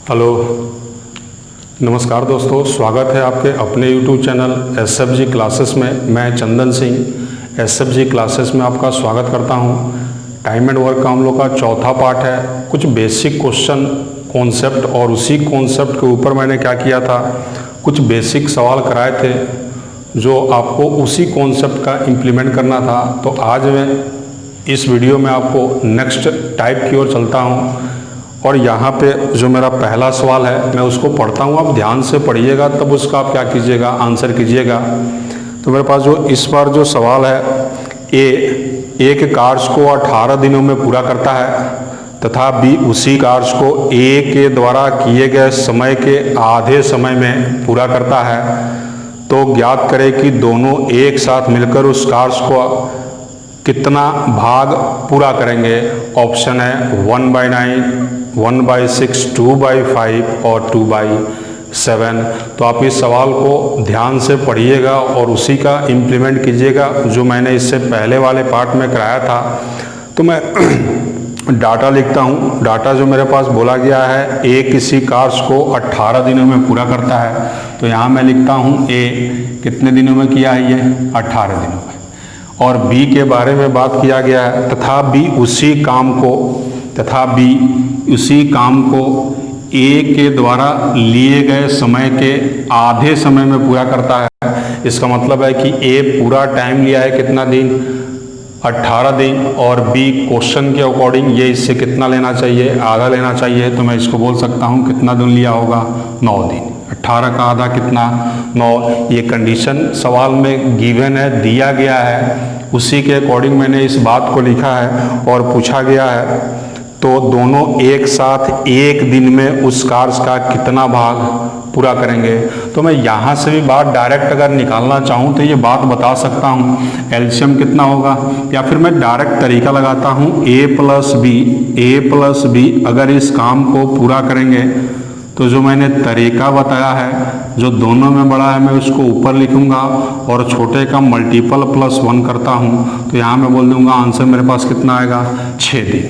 Hello, नमस्कार दोस्तों, स्वागत है आपके अपने YouTube चैनल SFG क्लासेस में। मैं चंदन सिंह SFG क्लासेस में आपका स्वागत करता हूं। टाइम एंड वर्क का हम लोग का चौथा पार्ट है। कुछ बेसिक क्वेश्चन कॉन्सेप्ट और उसी कॉन्सेप्ट के ऊपर मैंने क्या किया था, कुछ बेसिक सवाल कराए थे जो आपको उसी कॉन्सेप्ट का इम्प्लीमेंट करना था। तो आज मैं इस वीडियो में आपको नेक्स्ट टाइप की ओर चलता हूँ और यहाँ पे जो मेरा पहला सवाल है मैं उसको पढ़ता हूँ, आप ध्यान से पढ़िएगा, तब उसका आप क्या कीजिएगा, आंसर कीजिएगा। तो मेरे पास जो इस बार जो सवाल है, एक कार्य को 18 दिनों में पूरा करता है तथा बी उसी कार्य को ए के द्वारा किए गए समय के आधे समय में पूरा करता है, तो ज्ञात करें कि दोनों एक साथ मिलकर उस कार्य को कितना भाग पूरा करेंगे। ऑप्शन है 1/9, 1/6, 2/5 और 2/7। तो आप इस सवाल को ध्यान से पढ़िएगा और उसी का इम्प्लीमेंट कीजिएगा जो मैंने इससे पहले वाले पार्ट में कराया था। तो मैं डाटा लिखता हूँ। डाटा जो मेरे पास बोला गया है, ए किसी कार्य को 18 दिनों में पूरा करता है, तो यहाँ मैं लिखता हूँ ए कितने दिनों में किया है, ये 18 दिनों में। और बी के बारे में बात किया गया है, तथा बी उसी काम को ए के द्वारा लिए गए समय के आधे समय में पूरा करता है। इसका मतलब है कि ए पूरा टाइम लिया है कितना दिन, 18 दिन, और बी क्वेश्चन के अकॉर्डिंग ये इससे कितना लेना चाहिए, आधा लेना चाहिए। तो मैं इसको बोल सकता हूँ कितना दिन लिया होगा, 9 दिन। 18 का आधा कितना, 9। ये कंडीशन सवाल में गिवन है, दिया गया है, उसी के अकॉर्डिंग मैंने इस बात को लिखा है और पूछा गया है। तो दोनों एक साथ एक दिन में उस कार्य का कितना भाग पूरा करेंगे। तो मैं यहाँ से भी बात डायरेक्ट अगर निकालना चाहूँ तो ये बात बता सकता हूँ, एलसीएम कितना होगा, या फिर मैं डायरेक्ट तरीका लगाता हूँ a प्लस बी। अगर इस काम को पूरा करेंगे तो जो मैंने तरीका बताया है, जो दोनों में बड़ा है मैं उसको ऊपर लिखूंगा और छोटे का मल्टीपल +1 करता हूँ। तो यहाँ मैं बोल दूंगा आंसर मेरे पास कितना आएगा, 6 दिन।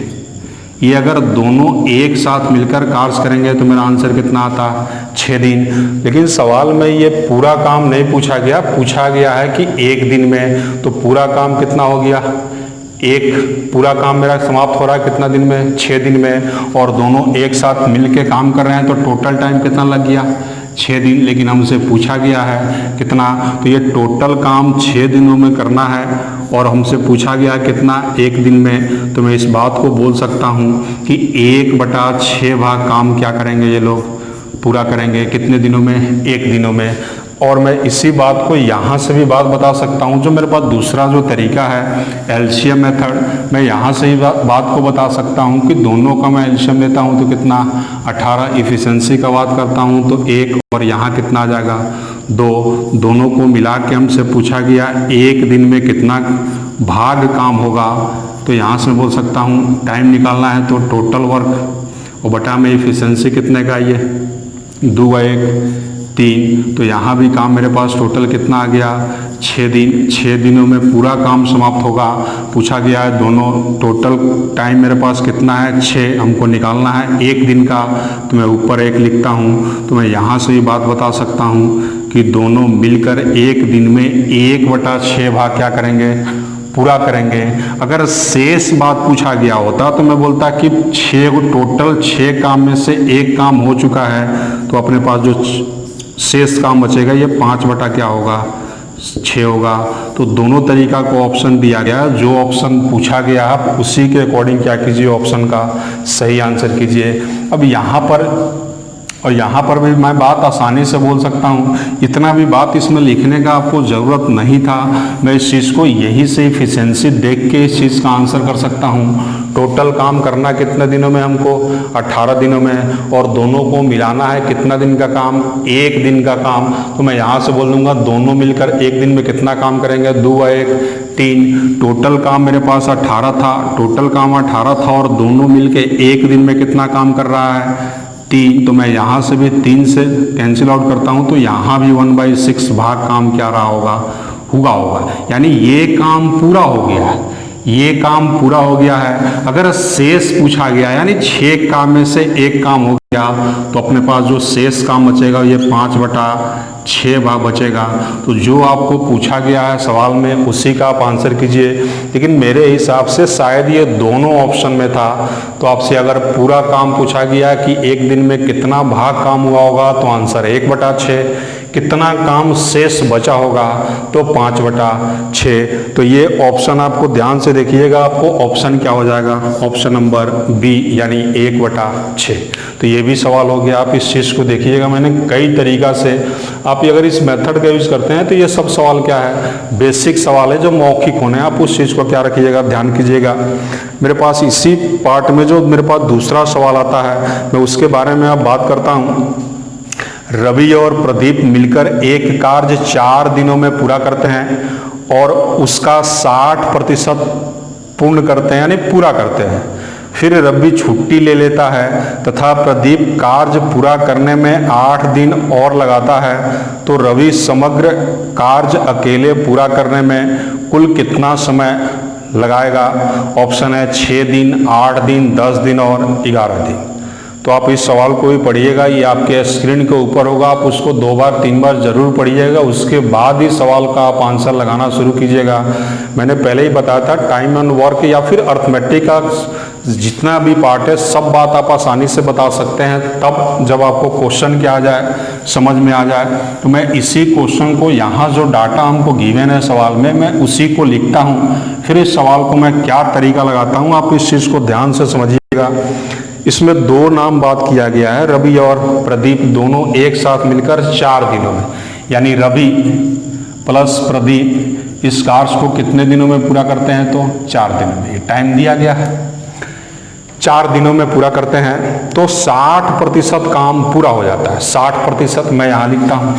ये अगर दोनों एक साथ मिलकर कार्य करेंगे तो मेरा आंसर कितना आता, 6 दिन। लेकिन सवाल में ये पूरा काम नहीं पूछा गया, पूछा गया है कि एक दिन में। तो पूरा काम कितना हो गया, एक पूरा काम मेरा समाप्त हो रहा है कितना दिन में, 6 दिन में, और दोनों एक साथ मिलके काम कर रहे हैं तो टोटल टाइम कितना लग गया, 6 दिन। लेकिन हमसे पूछा गया है कितना, तो ये टोटल काम 6 दिनों में करना है और हमसे पूछा गया कितना, 1 दिन में। तो मैं इस बात को बोल सकता हूँ कि 1/6 भाग काम क्या करेंगे, ये लोग पूरा करेंगे कितने दिनों में, 1 दिनों में। और मैं इसी बात को यहाँ से भी बात बता सकता हूँ, जो मेरे पास दूसरा जो तरीका है एलसीएम मेथड, मैं यहाँ से ही बात को बता सकता हूँ कि दोनों का मैं एलसीएम लेता हूँ तो कितना, 18। इफिशिएंसी का बात करता हूँ तो 1, और यहाँ कितना आ जाएगा, 2। दोनों को मिला के हमसे पूछा गया 1 दिन में कितना भाग काम होगा। तो यहाँ से बोल सकता हूँ टाइम निकालना है तो टोटल वर्क और बटा में इफिशिएंसी कितने का, ये 2/1, 3। तो यहाँ भी काम मेरे पास टोटल कितना आ गया, 6 दिन। 6 दिनों में पूरा काम समाप्त होगा। पूछा गया है दोनों, टोटल टाइम मेरे पास कितना है, 6। हमको निकालना है 1 दिन का, तो मैं ऊपर 1 लिखता हूँ। तो मैं यहाँ से भी बात बता सकता हूँ कि दोनों मिलकर 1 दिन में 1/6 भाग क्या करेंगे, पूरा करेंगे। अगर शेष बात पूछा गया होता तो मैं बोलता कि 6 टोटल 6 काम में से 1 काम हो चुका है, तो अपने पास जो शेष काम बचेगा ये 5/6 होगा। तो दोनों तरीका को ऑप्शन दिया गया, जो ऑप्शन पूछा गया आप उसी के अकॉर्डिंग क्या कीजिए, ऑप्शन का सही आंसर कीजिए। अब यहाँ पर भी मैं बात आसानी से बोल सकता हूँ, इतना भी बात इसमें लिखने का आपको ज़रूरत नहीं था। मैं इस चीज़ को यही से इफिशिएंसी देख के इस चीज़ का आंसर कर सकता हूँ। टोटल काम करना कितने दिनों में हमको, 18 दिनों में, और दोनों को मिलाना है कितना दिन का काम, 1 दिन का काम। तो मैं यहाँ से बोल दूँगा दोनों मिलकर 1 दिन में कितना काम करेंगे, 2/1, 3। टोटल काम मेरे पास 18 था, टोटल काम 18 था और दोनों मिलके 1 दिन में कितना काम कर रहा है, 3। तो मैं यहाँ से भी 3 से कैंसिल आउट करता हूँ, तो यहाँ भी 1/6 भाग काम क्या रहा होगा, होगा। यानी ये काम पूरा हो गया, ये काम पूरा हो गया है। अगर शेष पूछा गया यानी 6 काम में से एक काम हो गया तो अपने पास जो शेष काम बचेगा ये 5/6 भाग बचेगा। तो जो आपको पूछा गया है सवाल में उसी का आप आंसर कीजिए। लेकिन मेरे हिसाब से शायद ये दोनों ऑप्शन में था। तो आपसे अगर पूरा काम पूछा गया कि एक दिन में कितना भाग काम हुआ होगा तो आंसर 1/6, कितना काम शेष बचा होगा तो 5/6। तो ये ऑप्शन आपको ध्यान से देखिएगा, आपको ऑप्शन क्या हो जाएगा, ऑप्शन नंबर बी यानी 1/6। तो ये भी सवाल हो गया। आप इस चीज़ को देखिएगा, मैंने कई तरीका से आप अगर इस मेथड का यूज करते हैं तो ये सब सवाल क्या है, बेसिक सवाल है जो मौखिक होने हैं। आप उस चीज़ को क्या रखिएगा, ध्यान कीजिएगा। मेरे पास इसी पार्ट में जो मेरे पास दूसरा सवाल आता है मैं उसके बारे में अब बात करता हूँ। रवि और प्रदीप मिलकर एक कार्य 4 दिनों में पूरा करते हैं और उसका 60% पूर्ण करते हैं यानी पूरा करते हैं। फिर रवि छुट्टी ले लेता है तथा प्रदीप कार्य पूरा करने में 8 दिन और लगाता है, तो रवि समग्र कार्य अकेले पूरा करने में कुल कितना समय लगाएगा। ऑप्शन है 6 दिन, 8 दिन, 10 दिन और 11 दिन। तो आप इस सवाल को भी पढ़िएगा, ये आपके स्क्रीन के ऊपर होगा, आप उसको 2 बार 3 बार जरूर पढ़िएगा, उसके बाद ही सवाल का आप आंसर लगाना शुरू कीजिएगा। मैंने पहले ही बताया था टाइम एंड वर्क या फिर अर्थमेटिक का जितना भी पार्ट है सब बात आप आसानी से बता सकते हैं तब जब आपको क्वेश्चन क्या आ जाए, समझ में आ जाए। तो मैं इसी क्वेश्चन को यहाँ जो डाटा हमको गिवन है सवाल में मैं उसी को लिखता हूँ, फिर इस सवाल को मैं क्या तरीका लगाता हूँ आप इस चीज़ को ध्यान से समझिएगा। इसमें 2 नाम बात किया गया है, रवि और प्रदीप दोनों एक साथ मिलकर 4 दिनों में, यानी रवि प्लस प्रदीप इस कार्य को कितने दिनों में पूरा करते हैं तो 4 दिनों में। ये टाइम दिया गया है, 4 दिनों में पूरा करते हैं तो 60% काम पूरा हो जाता है। 60% मैं यहाँ लिखता हूँ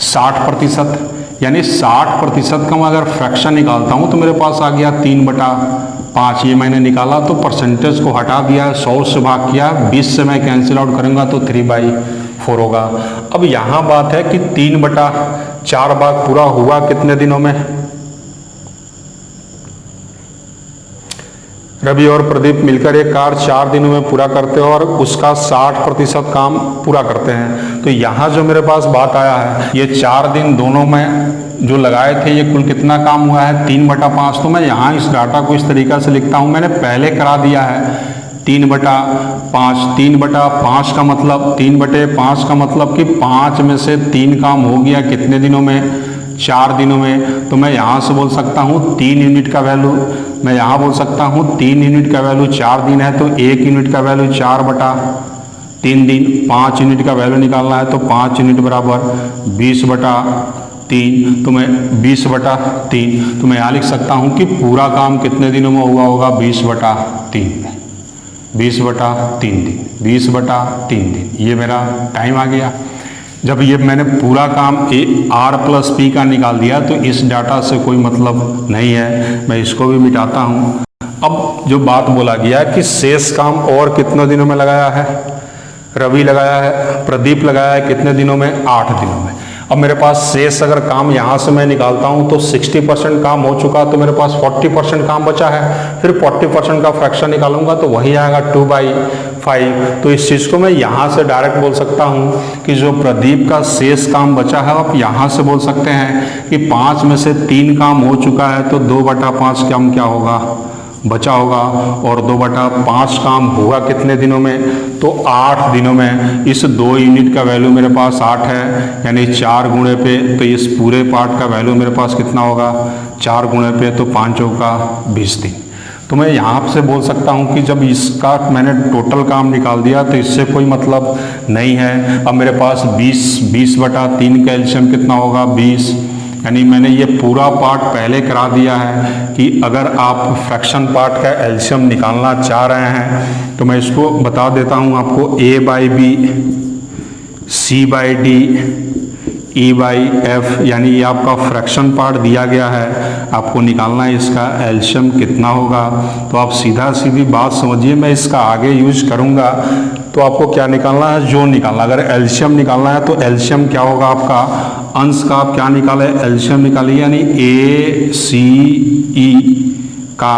60%, यानी 60% का मैं अगर फ्रैक्शन निकालता हूँ तो मेरे पास आ गया 3/5। ये मैंने निकाला तो परसेंटेज को हटा दिया, 100 से भाग किया, 20 से मैं कैंसिल आउट करूँगा तो 3/4 होगा। अब यहाँ बात है कि 3/4 भाग पूरा हुआ कितने दिनों में। रवि और प्रदीप मिलकर एक कार्य 4 दिनों में पूरा करते हैं और उसका 60% काम पूरा करते हैं। तो यहाँ जो मेरे पास बात आया है ये 4 दिन दोनों में जो लगाए थे ये कुल कितना काम हुआ है 3/5। तो मैं यहाँ इस डाटा को इस तरीक़ा से लिखता हूँ, मैंने पहले करा दिया है 3/5। 3/5 का मतलब 3/5 का मतलब कि 5 में से 3 काम हो गया कितने दिनों में 4 दिनों में। तो मैं यहाँ से बोल सकता हूँ 3 यूनिट का वैल्यू, मैं यहाँ बोल सकता हूँ 3 यूनिट का वैल्यू 4 दिन है तो 1 यूनिट का वैल्यू 4/3 दिन। 5 यूनिट का वैल्यू निकालना है तो 5 यूनिट बराबर 20/3। तो मैं 20/3 तो मैं यहाँ लिख सकता हूँ कि पूरा काम कितने दिनों में हुआ होगा 20/3 में, 20/3 दिन, 20/3 दिन। ये मेरा टाइम आ गया। जब ये मैंने पूरा काम R+P का निकाल दिया तो इस डाटा से कोई मतलब नहीं है, मैं इसको भी मिटाता हूँ। अब जो बात बोला गया कि शेष काम और कितने दिनों में लगाया है, रवि लगाया है, प्रदीप लगाया है कितने दिनों में 8 दिनों में। अब मेरे पास शेष अगर काम यहाँ से मैं निकालता हूँ तो 60% काम हो चुका तो मेरे पास 40% काम बचा है, फिर 40% का फ्रैक्शन निकालूंगा तो वही आएगा 2/5। तो इस चीज़ को मैं यहाँ से डायरेक्ट बोल सकता हूँ कि जो प्रदीप का शेष काम बचा है आप यहाँ से बोल सकते हैं कि 5 में से 3 काम हो चुका है तो 2/5 काम क्या होगा बचा होगा, और 2/5 काम होगा कितने दिनों में तो 8 दिनों में। इस 2 यूनिट का वैल्यू मेरे पास 8 है यानी 4 गुणे पे, तो इस पूरे पार्ट का वैल्यू मेरे पास कितना होगा 4 गुणे पे तो 5 चौका 20 दिन। तो मैं यहाँ से बोल सकता हूँ कि जब इसका मैंने टोटल काम निकाल दिया तो इससे कोई मतलब नहीं है। अब मेरे पास 20/3 का एलसीएम कितना होगा 20, यानी मैंने ये पूरा पार्ट पहले करा दिया है कि अगर आप फ्रैक्शन पार्ट का एलसीएम निकालना चाह रहे हैं तो मैं इसको बता देता हूँ आपको A/B C/D E/F, यानी ये आपका फ्रैक्शन पार्ट दिया गया है, आपको निकालना है इसका एलसीएम कितना होगा। तो आप सीधी बात समझिए, मैं इसका आगे यूज करूँगा तो आपको क्या निकालना है जो निकालना। अगर एलसीएम निकालना है तो एलसीएम क्या होगा आपका, अंश का आप क्या निकाले एलसीएम निकालिए, यानी ACE का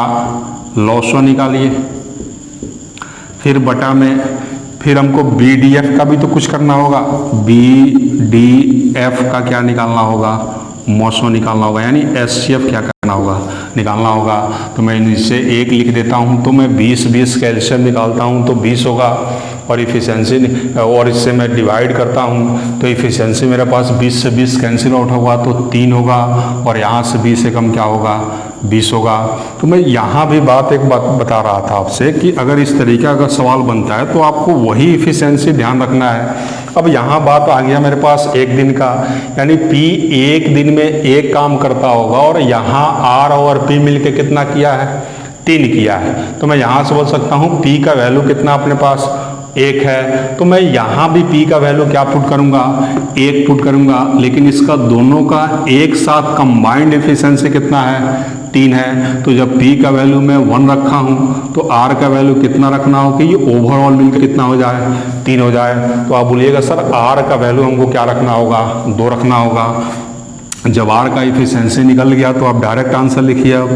लॉसो निकालिए, फिर बटा में फिर हमको BDF का भी तो कुछ करना होगा, BDF का क्या निकालना होगा, मॉसो निकालना होगा, यानी HCF क्या करना होगा, निकालना होगा। तो मैं इनसे एक लिख देता हूँ, तो मैं 20 कैल्शियम निकालता हूँ तो 20 होगा, और इफिशियंसी और इससे मैं डिवाइड करता हूँ तो इफिशियंसी मेरे पास 20 से 20 कैंसिल आउट होगा तो 3 होगा, और यहाँ से 20 से कम क्या होगा, 20 होगा। तो मैं यहाँ भी एक बात बता रहा था आपसे कि अगर इस तरीके का अगर सवाल बनता है तो आपको वही इफिशियंसी ध्यान रखना है। अब यहाँ बात आ गया मेरे पास एक दिन का, यानी P एक दिन में एक काम करता होगा, और यहाँ R और P मिलके कितना किया है, 3 किया है। तो मैं यहाँ से बोल सकता हूँ P का वैल्यू कितना अपने पास 1 है, तो मैं यहाँ भी P का वैल्यू क्या पुट करूँगा, 1 पुट करूँगा। लेकिन इसका दोनों का एक साथ कंबाइंड एफिशिएंसी कितना है, 3 है। तो जब P का वैल्यू मैं 1 रखा हूँ तो R का वैल्यू कितना रखना हो कि ये ओवरऑल मिलकर कितना हो जाए, 3 हो जाए। तो आप बोलिएगा सर R का वैल्यू हमको क्या रखना होगा, 2 रखना होगा। जब R का इफिशियंसी निकल गया तो आप डायरेक्ट आंसर लिखिए। अब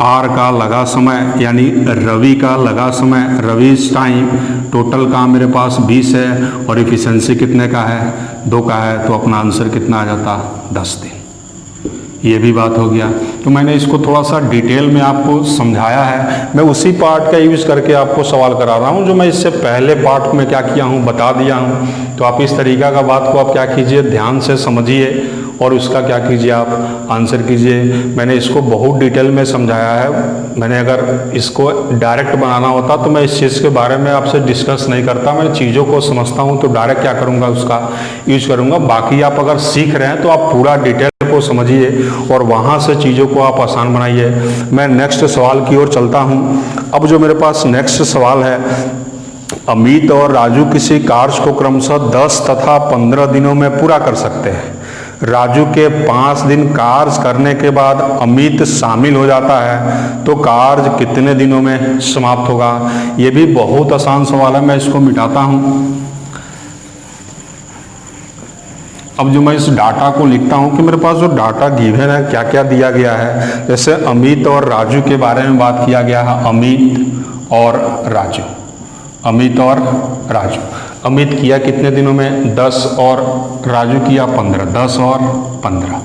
R का लगा समय यानी रवि का लगा समय, रवि's टाइम, टोटल काम मेरे पास 20 है और इफिशियंसी कितने का है, 2 का है। तो अपना आंसर कितना आ जाता, 10 दिन। ये भी बात हो गया। तो मैंने इसको थोड़ा सा डिटेल में आपको समझाया है, मैं उसी पार्ट का यूज़ करके आपको सवाल करा रहा हूँ जो मैं इससे पहले पार्ट में क्या किया हूँ बता दिया हूँ। तो आप इस तरीक़ा का बात को आप क्या कीजिए, ध्यान से समझिए और उसका क्या कीजिए, आप आंसर कीजिए। मैंने इसको बहुत डिटेल में समझाया है। मैंने अगर इसको डायरेक्ट बनाना होता तो मैं इस चीज़ के बारे में आपसे डिस्कस नहीं करता। मैं चीज़ों को समझता हूँ तो डायरेक्ट क्या करूँगा, उसका यूज करूँगा। बाकी आप अगर सीख रहे हैं तो आप पूरा डिटेल को समझिए और वहाँ से चीज़ों को आप आसान बनाइए। मैं नेक्स्ट सवाल की ओर चलता हूँ। अब जो मेरे पास नेक्स्ट सवाल है, अमित और राजू किसी कार्य को क्रमशः 10 तथा 15 दिनों में पूरा कर सकते हैं। राजू के 5 दिन कार्य करने के बाद अमित शामिल हो जाता है तो कार्य कितने दिनों में समाप्त होगा। ये भी बहुत आसान सवाल है, मैं इसको मिटाता हूँ। अब जो मैं इस डाटा को लिखता हूँ कि मेरे पास जो डाटा गिवन है क्या क्या दिया गया है। जैसे अमित और राजू के बारे में बात किया गया है, अमित और राजू, अमित और राजू। अमित किया कितने दिनों में, 10, और राजू किया 15, 10 और 15।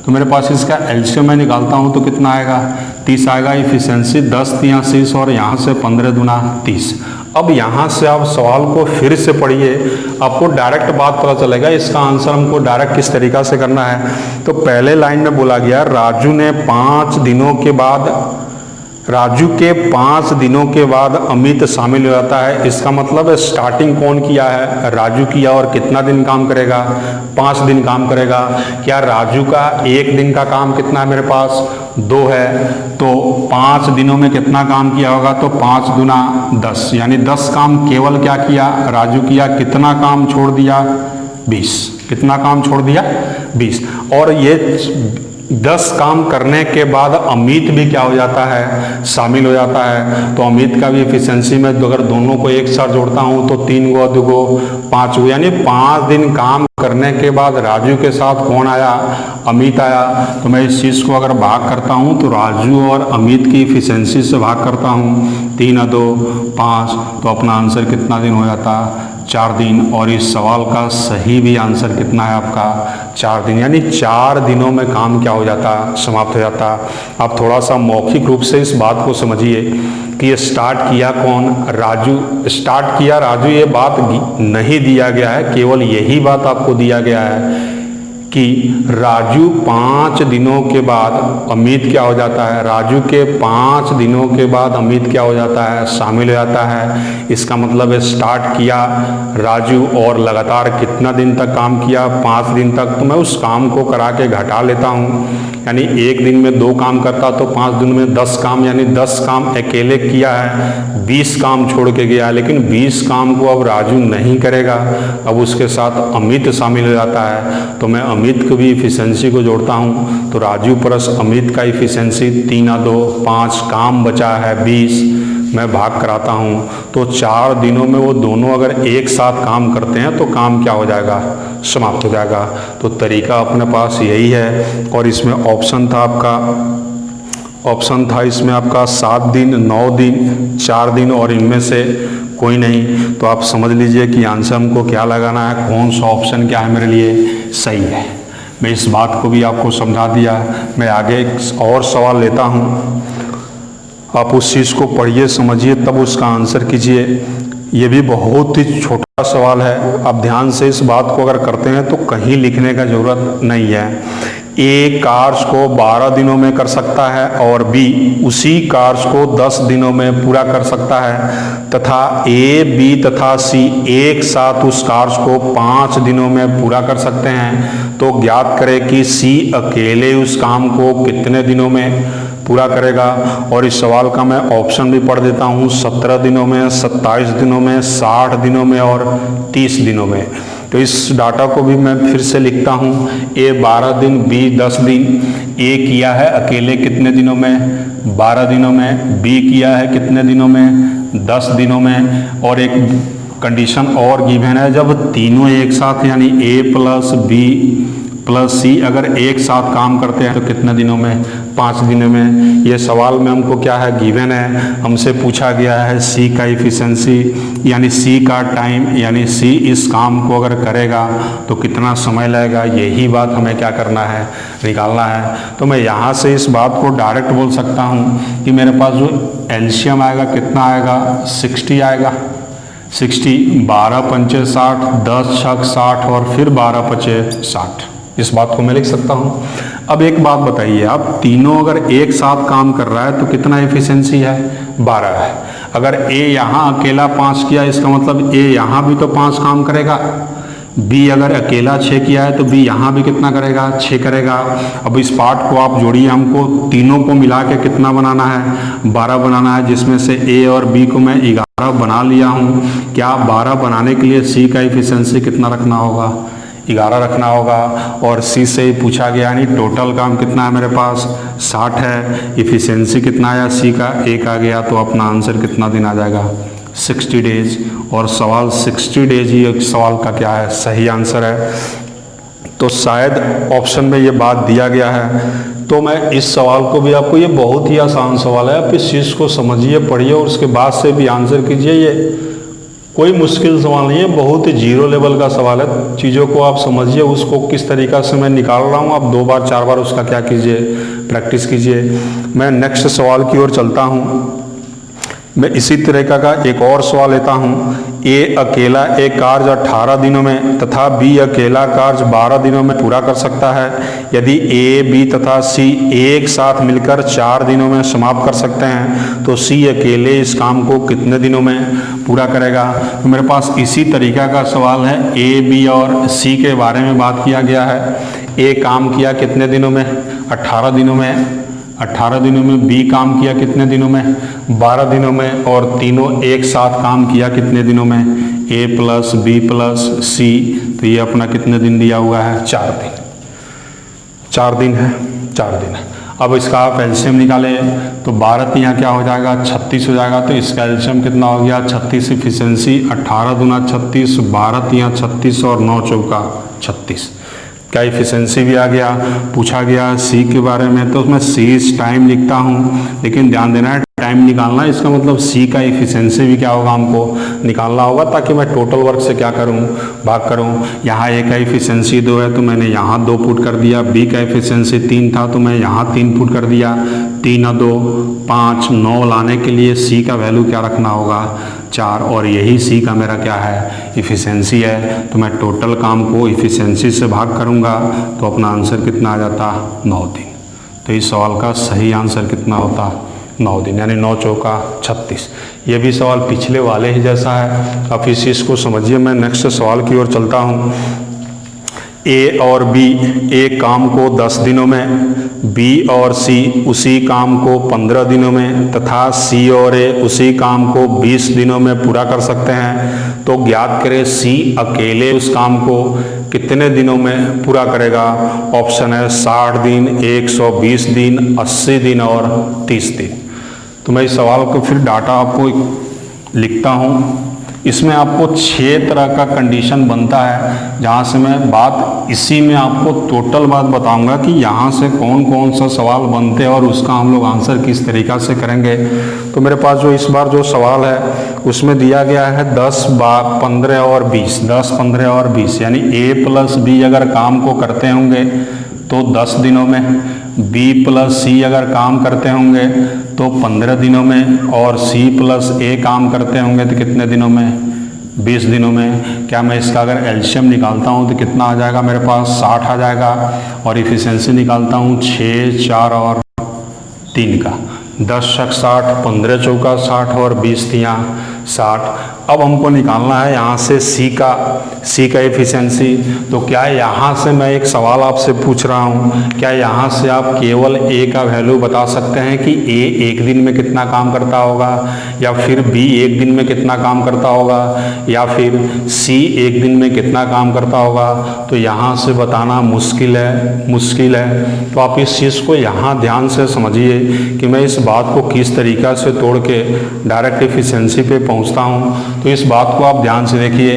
तो मेरे पास इसका एलसीएम मैं निकालता हूँ तो कितना आएगा, 30 आएगा। इफिशियंसी 10 तिया 30 और यहाँ से 15 दूना 30। अब यहाँ से आप सवाल को फिर से पढ़िए, आपको डायरेक्ट बात पता चलेगा। इसका आंसर हमको डायरेक्ट किस तरीक़ा से करना है। तो पहले लाइन में बोला गया राजू ने 5 दिनों के बाद, राजू के 5 दिनों के बाद अमित शामिल हो जाता है। इसका मतलब स्टार्टिंग कौन किया है, राजू किया, और कितना दिन काम करेगा, 5 दिन काम करेगा। क्या राजू का 1 दिन का काम कितना है मेरे पास, 2 है। तो 5 दिनों में कितना काम किया होगा, तो 5 दूना 10, यानी 10 काम केवल क्या किया, राजू किया। कितना काम छोड़ दिया, 20। कितना काम छोड़ दिया, 20। और ये 10 काम करने के बाद अमित भी क्या हो जाता है, शामिल हो जाता है। तो अमित का भी एफिशिएंसी में अगर दोनों को एक साथ जोड़ता हूँ तो 3 × 2 = 5 हुआ, यानी 5 दिन काम करने के बाद राजू के साथ कौन आया, अमित आया। तो मैं इस चीज़ को अगर भाग करता हूँ तो राजू और अमित की एफिशिएंसी से भाग करता हूँ, 3 × 2 = 5। तो अपना आंसर कितना दिन हो जाता, 4 दिन। और इस सवाल का सही भी आंसर कितना है आपका, 4 दिन, यानी 4 दिनों में काम क्या हो जाता, समाप्त हो जाता। आप थोड़ा सा मौखिक रूप से इस बात को समझिए कि ये स्टार्ट किया कौन, राजू स्टार्ट किया, राजू। ये बात नहीं दिया गया है, केवल यही बात आपको दिया गया है कि राजू 5 दिनों के बाद अमित क्या हो जाता है, राजू के 5 दिनों के बाद अमित क्या हो जाता है, शामिल हो जाता है। इसका मतलब है स्टार्ट किया राजू और लगातार कितना दिन तक काम किया, 5 दिन तक। तो मैं उस काम को करा के घटा लेता हूँ, यानी 1 दिन में 2 काम करता तो 5 दिन में 10 काम, यानी 10 काम अकेले किया है, 20 काम छोड़ के गया। लेकिन 20 काम को अब राजू नहीं करेगा, अब उसके साथ अमित शामिल हो जाता है। तो मैं अमित को भी इफिशियंसी को जोड़ता हूँ तो राजू प्लस अमित का इफिशियंसी 3 × 2 = 5, काम बचा है 20, मैं भाग कराता हूँ। तो 4 दिनों में वो दोनों अगर एक साथ काम करते हैं तो काम क्या हो जाएगा, समाप्त हो जाएगा। तो तरीका अपने पास यही है। और इसमें ऑप्शन था आपका ऑप्शन था इसमें आपका 7 दिन, 9 दिन, 4 दिन और इनमें से कोई नहीं। तो आप समझ लीजिए कि आंसर हमको क्या लगाना है, कौन सा ऑप्शन क्या है मेरे लिए सही है। मैं इस बात को भी आपको समझा दिया। मैं आगे एक और सवाल लेता हूँ, आप उस चीज़ को पढ़िए, समझिए, तब उसका आंसर कीजिए। ये भी बहुत ही छोटा सवाल है, आप ध्यान से इस बात को अगर करते हैं तो कहीं लिखने का ज़रूरत नहीं है। ए कार्य को 12 दिनों में कर सकता है और बी उसी कार्य को 10 दिनों में पूरा कर सकता है, तथा ए, बी तथा सी एक साथ उस कार्य को 5 दिनों में पूरा कर सकते हैं। तो ज्ञात करें कि सी अकेले उस काम को कितने दिनों में पूरा करेगा। और इस सवाल का मैं ऑप्शन भी पढ़ देता हूँ, 17 दिनों में, 27 दिनों में, 60 दिनों में और 30 दिनों में। तो इस डाटा को भी मैं फिर से लिखता हूँ, ए 12 दिन, बी 10 दिन। ए किया है अकेले कितने दिनों में, 12 दिनों में। बी किया है कितने दिनों में, 10 दिनों में। और एक कंडीशन और गिवन है, जब तीनों एक साथ यानी ए प्लस बी प्लस सी अगर एक साथ काम करते हैं तो कितने दिनों में, 5 दिनों में। ये सवाल में हमको क्या है गिवन है, हमसे पूछा गया है सी का इफिशिएंसी यानी सी का टाइम, यानी सी इस काम को अगर करेगा तो कितना समय लगेगा। यही बात हमें क्या करना है, निकालना है। तो मैं यहाँ से इस बात को डायरेक्ट बोल सकता हूँ कि मेरे पास जो एलसीएम आएगा कितना आएगा, 60 आएगा। 60, 12 पंचे 60, 10 छक 60 और फिर 12 पचे 60। इस बात को मैं लिख सकता हूँ। अब एक बात बताइए आप, तीनों अगर एक साथ काम कर रहा है तो कितना एफिशिएंसी है, 12 है। अगर ए यहाँ अकेला 5 किया, इसका मतलब ए यहाँ भी तो 5 काम करेगा। बी अगर अकेला 6 किया है तो बी यहाँ भी कितना करेगा, 6 करेगा। अब इस पार्ट को आप जोड़िए, हमको तीनों को मिला के कितना बनाना है, 12 बनाना है, जिसमें से ए और बी को मैं 11 बना लिया हूँ। क्या 12 बनाने के लिए सी का एफिशिएंसी कितना रखना होगा, 11 रखना होगा। और सी से ही पूछा गया, यानी टोटल काम कितना है मेरे पास, 60 है। इफिशिएंसी कितना आया, सी का 1 आ गया। तो अपना आंसर कितना दिन आ जाएगा, 60 डेज। और सवाल 60 डेज ही एक सवाल का क्या है, सही आंसर है। तो शायद ऑप्शन में ये बात दिया गया है। तो मैं इस सवाल को भी आपको, ये बहुत ही आसान सवाल है, आप इस चीज़ को समझिए, पढ़िए और उसके बाद से भी आंसर कीजिए। ये कोई मुश्किल सवाल नहीं है, बहुत ही जीरो लेवल का सवाल है। चीज़ों को आप समझिए, उसको किस तरीक़ा से मैं निकाल रहा हूँ, आप 2 बार 4 बार उसका क्या कीजिए, प्रैक्टिस कीजिए। मैं नेक्स्ट सवाल की ओर चलता हूँ। मैं इसी तरीक़ा का एक और सवाल लेता हूँ। ए अकेला एक कार्य 18 दिनों में तथा बी अकेला कार्य 12 दिनों में पूरा कर सकता है। यदि ए, बी तथा सी एक साथ मिलकर 4 दिनों में समाप्त कर सकते हैं तो सी अकेले इस काम को कितने दिनों में पूरा करेगा। तो मेरे पास इसी तरीक़ा का सवाल है। ए, बी और सी के बारे में बात किया गया है। ए काम किया कितने दिनों में, 18 दिनों में। 18 दिनों में। बी काम किया कितने दिनों में, 12 दिनों में। और तीनों एक साथ काम किया कितने दिनों में, ए प्लस बी प्लस सी। तो ये अपना कितने दिन दिया हुआ है, 4 दिन। 4 दिन है, 4 दिन है। अब इसका आप एलसीएम निकालें तो 12 यहाँ क्या हो जाएगा, 36 हो जाएगा। तो इसका एलसीएम कितना हो गया, 36। इफिशिएंसी 18 दूना 36, 12 यहाँ 36 और 9 चौका 36। क्या इफिशिएंसी भी आ गया। पूछा गया सी के बारे में, तो उसमें सी इस टाइम लिखता हूँ, लेकिन ध्यान देना है टाइम निकालना है। इसका मतलब सी का इफिशिएंसी भी क्या होगा, हमको निकालना होगा, ताकि मैं टोटल वर्क से क्या करूँ, भाग करूँ। यहाँ ए का इफिशिएंसी 2 है तो मैंने यहाँ 2 पुट कर दिया। बी का इफिशिएंसी 3 था तो मैं यहाँ 3 पुट कर दिया। 3 और 2 5, 9 लाने के लिए सी का वैल्यू क्या रखना होगा, 4। और यही सी का मेरा क्या है, इफिशिएंसी है। तो मैं टोटल काम को इफिशिएंसी से भाग करूँगा तो अपना आंसर कितना आ जाता, 9 दिन। तो इस सवाल का सही आंसर कितना होता, 9 दिन, यानी 9 चौका 36। ये भी सवाल पिछले वाले ही जैसा है। अब इस चीज़ को समझिए। मैं नेक्स्ट सवाल की ओर चलता हूँ। ए और बी एक काम को 10 दिनों में, बी और सी उसी काम को 15 दिनों में तथा सी और ए उसी काम को 20 दिनों में पूरा कर सकते हैं। तो ज्ञात करें सी अकेले उस काम को कितने दिनों में पूरा करेगा। ऑप्शन है 60 दिन, 120 दिन, 80 दिन और 30 दिन। तो मैं इस सवाल को फिर डाटा आपको लिखता हूँ। इसमें आपको 6 तरह का कंडीशन बनता है, जहाँ से मैं बात इसी में आपको टोटल बात बताऊंगा कि यहाँ से कौन कौन सा सवाल बनते हैं और उसका हम लोग आंसर किस तरीक़ा से करेंगे। तो मेरे पास जो इस बार जो सवाल है उसमें दिया गया है 10, 15 और 20, 10, 15 और 20, यानी A + B अगर काम को करते होंगे तो 10 दिनों में, B + C अगर काम करते होंगे तो 15 दिनों में, और C + A काम करते होंगे तो कितने दिनों में, 20 दिनों में। क्या मैं इसका अगर एलसीएम निकालता हूँ तो कितना आ जाएगा मेरे पास, 60 आ जाएगा। और इफिशिएंसी निकालता हूँ 6, 4 और 3 का, 10 × 60, 15 × 60 और 20 × 60। अब हमको निकालना है यहाँ से C का एफिशिएंसी। तो क्या यहाँ से मैं एक सवाल आपसे पूछ रहा हूँ, क्या यहाँ से आप केवल A का वैल्यू बता सकते हैं कि A एक दिन में कितना काम करता होगा, या फिर B एक दिन में कितना काम करता होगा, या फिर C एक दिन में कितना काम करता होगा? तो यहाँ से बताना मुश्किल है। तो आप इस चीज़ को यहाँ ध्यान से समझिए कि मैं इस बात को किस तरीक़ा से तोड़ के डायरेक्ट एफिशिएंसी पे पहुँचता हूँ। तो इस बात को आप ध्यान से देखिए,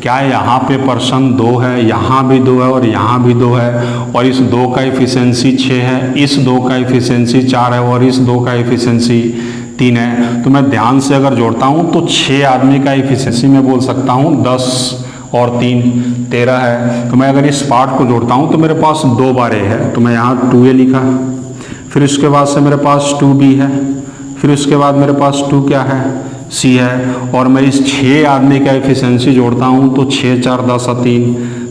क्या यहाँ पे पर्सन 2 है, यहाँ भी 2 है और यहाँ भी 2 है, और इस 2 का एफिशिएंसी 6 है, इस 2 का एफिशिएंसी 4 है और इस 2 का एफिशिएंसी 3 है। तो मैं ध्यान से अगर जोड़ता हूँ तो 6 आदमी का एफिशिएंसी मैं बोल सकता हूँ 10 और 3 13 है। तो मैं अगर इस पार्ट को जोड़ता हूँ तो मेरे पास 2 बार A है, तो मैं यहाँ 2A लिखा, फिर उसके बाद से मेरे पास 2B है, फिर उसके बाद मेरे पास 2 क्या है, C है, और मैं इस 6 आदमी का एफिशिएंसी जोड़ता हूँ तो 6, 4, 10 और 3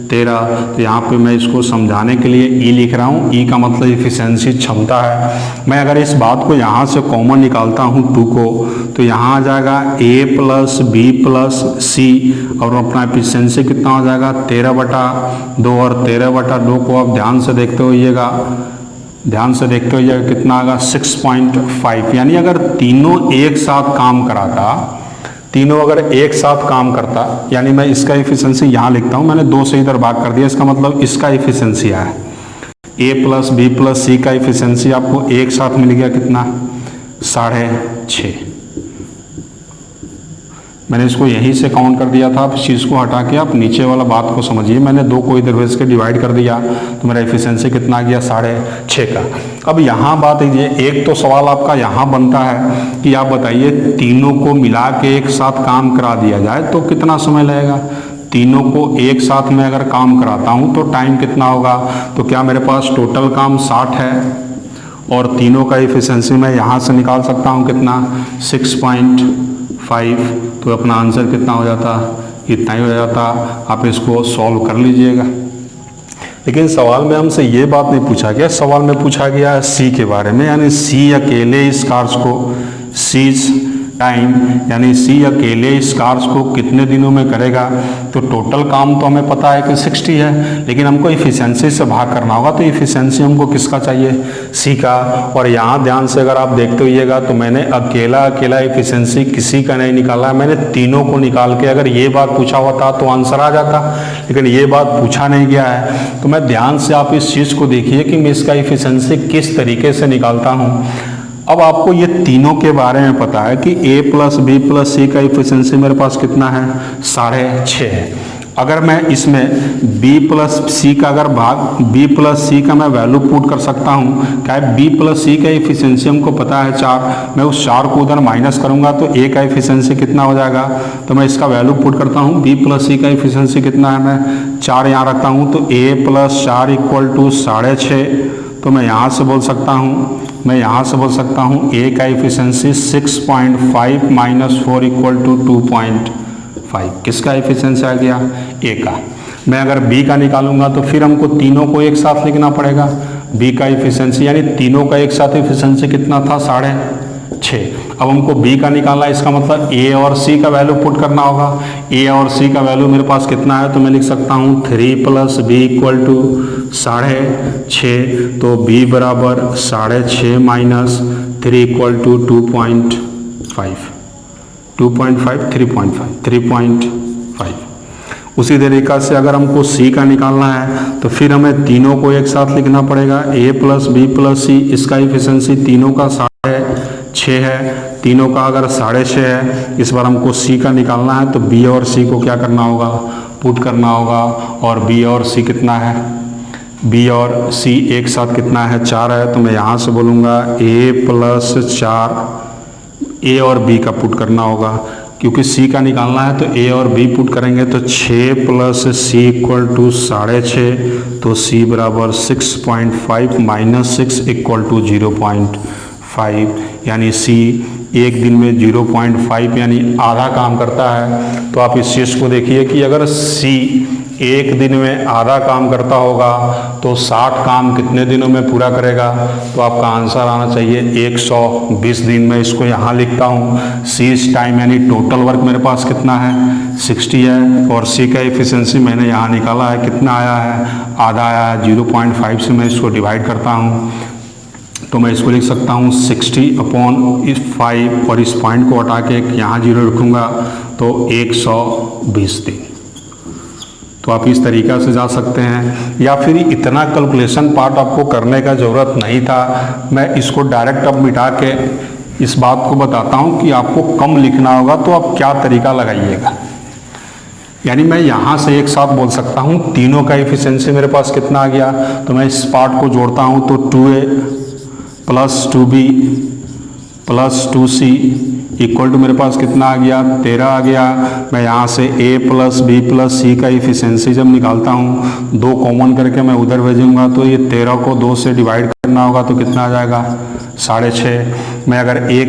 13। तो यहाँ पे मैं इसको समझाने के लिए E लिख रहा हूँ। E का मतलब एफिशिएंसी क्षमता है। मैं अगर इस बात को यहाँ से कॉमन निकालता हूँ 2 को, तो यहाँ आ जाएगा A + B + C, और अपना एफिशिएंसी कितना हो जाएगा 13/2, और 13/2 को आप ध्यान से देखते होइएगा, कितना आएगा 6.5। यानी अगर तीनों एक साथ काम कराता, यानी मैं इसका एफिशिएंसी यहाँ लिखता हूँ, मैंने 2 से इधर भाग कर दिया, इसका मतलब इसका एफिशिएंसी है A + B + C का एफिशिएंसी आपको एक साथ मिल गया कितना, 6.5। मैंने इसको यहीं से काउंट कर दिया था। आप इस चीज़ को हटा के आप नीचे वाला बात को समझिए, मैंने 2 को इधर भेज के डिवाइड कर दिया तो मेरा एफिशिएंसी कितना आ गया 6.5 का। अब यहाँ बात ये एक तो सवाल आपका यहाँ बनता है कि आप बताइए तीनों को मिला के एक साथ काम करा दिया जाए तो कितना समय लगेगा। तीनों को एक साथ में अगर काम कराता हूँ तो टाइम कितना होगा। तो क्या मेरे पास टोटल काम 60 है और तीनों का एफिशिएंसी मैं यहाँ से निकाल सकता हूँ कितना 6.5। तो अपना आंसर कितना हो जाता, इतना ही हो जाता। आप इसको सॉल्व कर लीजिएगा। लेकिन सवाल में हमसे ये बात नहीं पूछा गया, सवाल में पूछा गया C के बारे में, यानी C अकेले इस कार्य को सीज टाइम, यानी C अकेले इस कार्य को कितने दिनों में करेगा। तो टोटल काम तो हमें पता है कि 60 है, लेकिन हमको इफिशिएंसी से भाग करना होगा। तो इफिशिएंसी हमको किसका चाहिए, C का। और यहाँ ध्यान से अगर आप देखते होइएगा तो मैंने अकेला इफिशिएंसी किसी का नहीं निकाला, मैंने तीनों को निकाल के, अगर ये बात पूछा हुआ था तो आंसर आ जाता, लेकिन ये बात पूछा नहीं गया है। तो मैं ध्यान से आप इस चीज़ को देखिए कि मैं इसका इफिशिएंसी किस तरीके से निकालता हूँ। अब आपको ये तीनों के बारे में पता है कि A + B + C का एफिशिएंसी मेरे पास कितना है 6.5 है। अगर मैं इसमें B + C का अगर B + C का मैं वैल्यू पुट कर सकता हूँ, क्या है B + C का एफिशिएंसी हमको पता है 4, मैं उस 4 को उधर माइनस करूँगा तो A का एफिशिएंसी कितना हो जाएगा। तो मैं इसका वैल्यू पुट करता हूँ, B + C का एफिशिएंसी कितना है, मैं 4 यहाँ रखता हूँ तो A + 4 = 6.5। तो मैं यहाँ से बोल सकता हूँ A का एफिशिएंसी 6.5 - 4 = 2.5। किसका एफिशिएंसी आ गया, A का। मैं अगर B का निकालूंगा तो फिर हमको तीनों को एक साथ लिखना पड़ेगा। B का एफिशिएंसी यानी तीनों का एक साथ एफिशिएंसी कितना था 6.5। अब हमको B का निकालना है, इसका मतलब A और C का वैल्यू पुट करना होगा। A और C का वैल्यू मेरे पास कितना है, तो मैं लिख सकता हूँ 3 + B = 6.5। तो B बराबर 6.5 - 3 = 3.5। उसी तरीक़ा से अगर हमको C का निकालना है तो फिर हमें तीनों को एक साथ लिखना पड़ेगा। A + B + C, इसका एफिशिएंसी तीनों का 6.5 6 है, तीनों का अगर 6.5 है, इस बार हमको सी का निकालना है तो बी और सी को क्या करना होगा, पुट करना होगा। और बी और सी कितना है, बी और सी एक साथ कितना है, 4 है, तो मैं यहाँ से बोलूँगा a प्लस 4, ए और बी का पुट करना होगा, क्योंकि सी का निकालना है तो ए और बी पुट करेंगे तो 6 प्लस सी इक्वल टू 6.5, तो सी बराबर 6.5 माइनस 6 इक्वल टू 0.5, यानी सी एक दिन में 0.5 यानी आधा काम करता है। तो आप इस चीज़ को देखिए कि अगर सी एक दिन में आधा काम करता होगा तो 60 काम कितने दिनों में पूरा करेगा, तो आपका आंसर आना चाहिए 120 दिन में। इसको यहाँ लिखता हूँ, सी इस टाइम यानी टोटल वर्क मेरे पास कितना है 60 है, और सी का एफिशिएंसी मैंने यहाँ निकाला है कितना आया है, आधा आया है। 0.5 से मैं इसको डिवाइड करता हूँ तो मैं इसको लिख सकता हूँ 60/5, और इस पॉइंट को हटा के यहाँ 0 रखूँगा तो 120 दिन। तो आप इस तरीक़ा से जा सकते हैं, या फिर इतना कैलकुलेशन पार्ट आपको करने का ज़रूरत नहीं था। मैं इसको डायरेक्ट अब मिटा के इस बात को बताता हूँ कि आपको कम लिखना होगा तो आप क्या तरीका लगाइएगा। यानी मैं यहाँ से एक साथ बोल सकता हूँ तीनों का एफिशिएंसी मेरे पास कितना आ गया, तो मैं इस पार्ट को जोड़ता हूँ तो 2a plus 2b plus 2c equal to मेरे पास कितना आ गया 13 आ गया। मैं यहाँ से a प्लस बी प्लस सी का एफिशिएंसी जब निकालता हूँ 2 कॉमन करके मैं उधर भेजूंगा तो ये 13 को 2 से डिवाइड करना होगा तो कितना आ जाएगा 6.5। मैं अगर a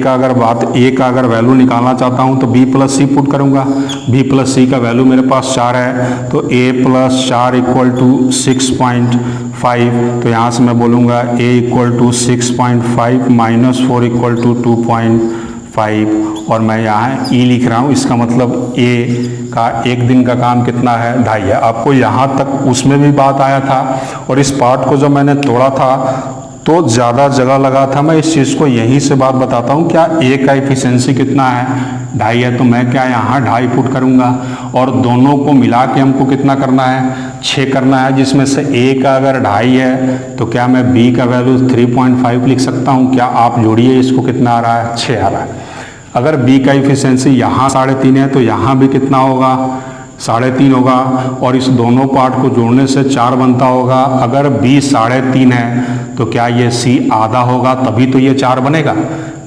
का अगर वैल्यू निकालना चाहता हूँ तो b प्लस सी पुट करूँगा, b प्लस सी का वैल्यू मेरे पास 4 है तो a प्लस 4 इक्वल टू 6.5। तो यहाँ से मैं बोलूँगा a equal to 6.5 minus 4 equal to 2.5, और मैं यहाँ e लिख रहा हूँ, इसका मतलब a का एक दिन का काम कितना है 2.5 है। आपको यहाँ तक उसमें भी बात आया था, और इस पार्ट को जब मैंने तोड़ा था तो ज़्यादा जगह लगा था। मैं इस चीज़ को यहीं से बात बताता हूँ, क्या a का एफिशिएंसी कितना है 2.5 है, तो मैं क्या यहाँ 2.5 पुट करूँगा, और दोनों को मिला के हमको कितना करना है 6 करना है, जिसमें से a का अगर 2.5 है तो क्या मैं b का वैल्यू 3.5 लिख सकता हूँ। क्या आप जोड़िए, इसको कितना आ रहा है 6 आ रहा है। अगर b का एफिशिएंसी यहाँ 3.5 है तो यहाँ भी कितना होगा 3.5 होगा, और इस दोनों पार्ट को जोड़ने से 4 बनता होगा। अगर b 3.5 है तो क्या ये c आधा होगा, तभी तो ये 4 बनेगा।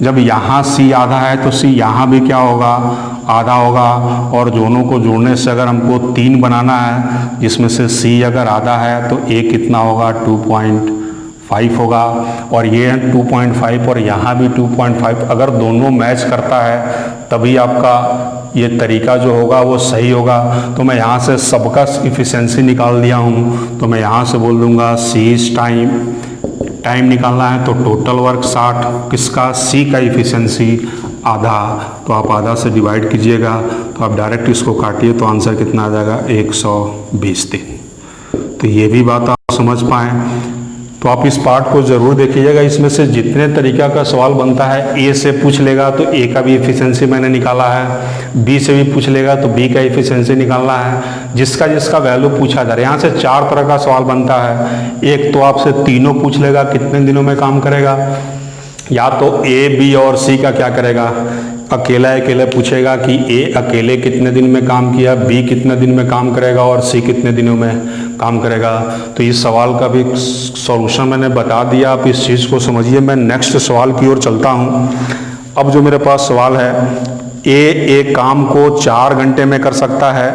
जब यहाँ c आधा है तो c यहाँ भी क्या होगा आधा होगा, और दोनों को जोड़ने से अगर हमको 3 बनाना है जिसमें से c अगर आधा है तो a कितना होगा 2.5 होगा, और ये 2.5 और यहाँ भी 2.5। अगर दोनों मैच करता है तभी आपका ये तरीका जो होगा वो सही होगा। तो मैं यहाँ से सबका इफिशिएंसी निकाल दिया हूँ, तो मैं यहाँ से बोल दूँगा सी टाइम निकालना है तो टोटल वर्क 60, किसका सी का इफिशिएंसी आधा, तो आप आधा से डिवाइड कीजिएगा तो आप डायरेक्ट इसको काटिए तो आंसर कितना आ जाएगा 120 दिन। तो ये भी बात आप समझ पाएँ तो आप इस पार्ट को ज़रूर देखिएगा। इसमें से जितने तरीका का सवाल बनता है, ए से पूछ लेगा तो ए का भी एफिशिएंसी मैंने निकाला है, बी से भी पूछ लेगा तो बी का एफिशिएंसी निकालना है, जिसका जिसका वैल्यू पूछा जा रहा है। यहाँ से 4 तरह का सवाल बनता है। एक तो आपसे तीनों पूछ लेगा कितने दिनों में काम करेगा, या तो ए बी और सी का क्या करेगा अकेले पूछेगा कि ए अकेले कितने दिन में काम किया, बी कितने दिन में काम करेगा और सी कितने दिनों में काम करेगा। तो इस सवाल का भी सॉल्यूशन मैंने बता दिया, आप इस चीज़ को समझिए। मैं नेक्स्ट सवाल की ओर चलता हूँ। अब जो मेरे पास सवाल है, ए एक काम को 4 घंटे में कर सकता है,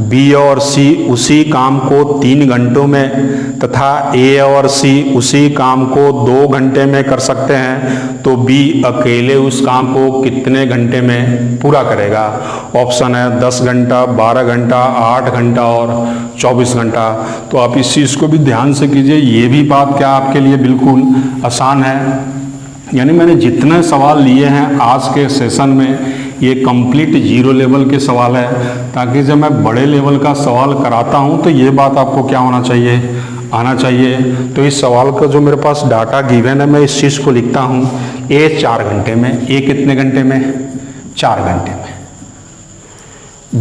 बी और सी उसी काम को 3 घंटों में तथा ए और सी उसी काम को 2 घंटे में कर सकते हैं, तो बी अकेले उस काम को कितने घंटे में पूरा करेगा। ऑप्शन है 10 घंटा, 12 घंटा, 8 घंटा और 24 घंटा। तो आप इस चीज़ को भी ध्यान से कीजिए। ये भी बात क्या आपके लिए बिल्कुल आसान है। यानी मैंने जितने सवाल लिए हैं आज के सेशन में, ये कंप्लीट 0 लेवल के सवाल है, ताकि जब मैं बड़े लेवल का सवाल कराता हूँ तो ये बात आपको क्या होना चाहिए, आना चाहिए। तो इस सवाल का जो मेरे पास डाटा गिवन है, मैं इस चीज़ को लिखता हूँ। ए 4 घंटे में, ए कितने घंटे में 4 घंटे में।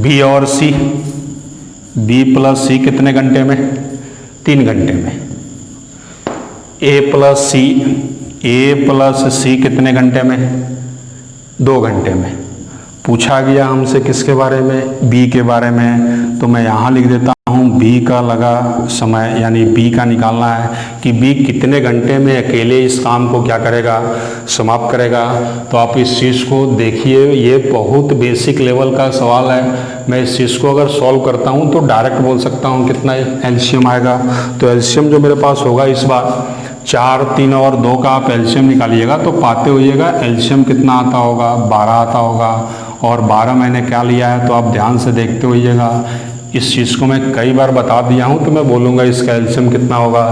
बी और सी, बी प्लस सी कितने घंटे में 3 घंटे में। ए प्लस सी कितने घंटे में 2 घंटे में। पूछा गया हमसे किसके बारे में, बी के बारे में, तो मैं यहाँ लिख देता हूँ बी का लगा समय, यानी बी का निकालना है कि बी कितने घंटे में अकेले इस काम को क्या करेगा, समाप्त करेगा। तो आप इस चीज़ को देखिए, ये बहुत बेसिक लेवल का सवाल है। मैं इस चीज़ को अगर सॉल्व करता हूँ तो डायरेक्ट बोल सकता हूँ कितना एलसीएम आएगा। तो एलसीएम जो मेरे पास होगा इस बार 4, 3 और 2 का आप एलसीएम निकालिएगा तो पाते होइएगा एलसीएम कितना आता होगा, 12 आता होगा। और 12 मैंने क्या लिया है तो आप ध्यान से देखते होइएगा। इस चीज़ को मैं कई बार बता दिया हूँ तो मैं बोलूँगा इसका एलसीएम कितना होगा,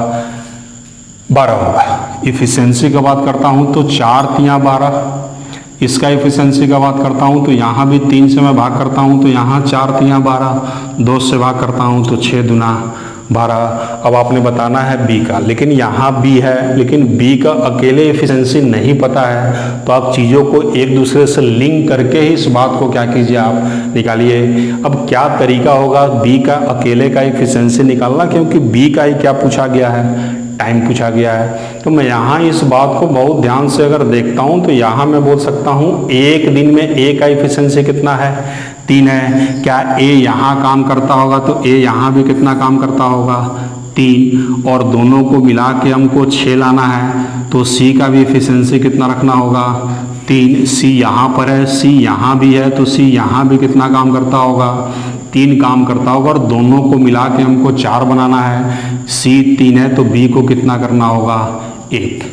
12 होगा। इफ़िशेंसी का बात करता हूँ तो 4 तियाँ 12। इसका इफ़िशेंसी का बात करता हूँ तो यहाँ भी 3 से मैं भाग करता हूँ तो यहाँ 4 तियाँ 12, 2 से भाग करता हूँ तो 6 दूना 12। अब आपने बताना है बी का, लेकिन यहाँ बी है, लेकिन बी का अकेले एफिशिएंसी नहीं पता है। तो आप चीज़ों को एक दूसरे से लिंक करके ही इस बात को क्या कीजिए, आप निकालिए। अब क्या तरीका होगा बी का अकेले का एफिशिएंसी निकालना, क्योंकि बी का ही क्या पूछा गया है, टाइम पूछा गया है। तो मैं यहाँ इस बात को बहुत ध्यान से अगर देखता हूँ तो यहाँ मैं बोल सकता हूँ एक दिन में ए का एफिशिएंसी कितना है, 3 है। क्या ए यहाँ काम करता होगा तो ए यहाँ भी कितना काम करता होगा, 3। और दोनों को मिला के हमको 6 लाना है तो सी का भी एफिशिएंसी कितना रखना होगा, 3। सी यहाँ पर है, सी यहाँ भी है तो सी यहाँ भी कितना काम करता होगा, 3 काम करता होगा। और दोनों को मिला के हमको 4 बनाना है। सी 3 है तो बी को कितना करना होगा, 1।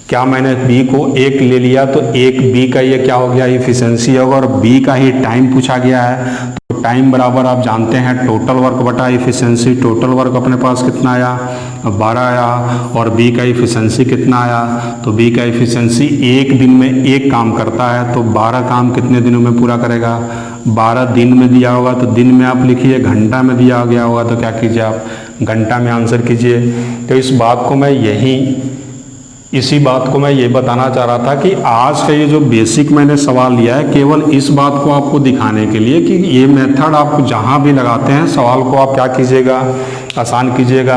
क्या मैंने बी को 1 ले लिया तो 1 बी का ये क्या हो गया, एफिशिएंसी होगा। और बी का ही टाइम पूछा गया है तो टाइम बराबर आप जानते हैं टोटल वर्क बटा एफिशिएंसी। टोटल वर्क अपने पास कितना आया, 12 आया। और बी का एफिशिएंसी कितना आया, तो बी का एफिशिएंसी एक दिन में 1 काम करता है तो 12 काम कितने दिनों में पूरा करेगा, 12 दिन में दिया होगा तो दिन में आप लिखिए, घंटा में दिया गया होगा तो क्या कीजिए आप घंटा में आंसर कीजिए। तो इसी बात को मैं ये बताना चाह रहा था कि आज का ये जो बेसिक मैंने सवाल लिया है केवल इस बात को आपको दिखाने के लिए कि ये मेथड आप जहाँ भी लगाते हैं सवाल को आप क्या कीजिएगा, आसान कीजिएगा।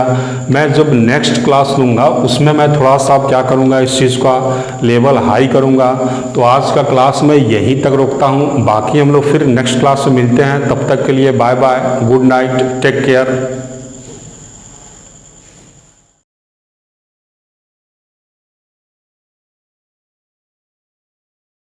मैं जब नेक्स्ट क्लास लूँगा उसमें मैं थोड़ा सा क्या करूँगा, इस चीज़ का लेवल हाई करूँगा। तो आज का क्लास मैं यहीं तक रोकता हूँ, बाकी हम लोग फिर नेक्स्ट क्लास में मिलते हैं। तब तक के लिए bye bye, good night, take care.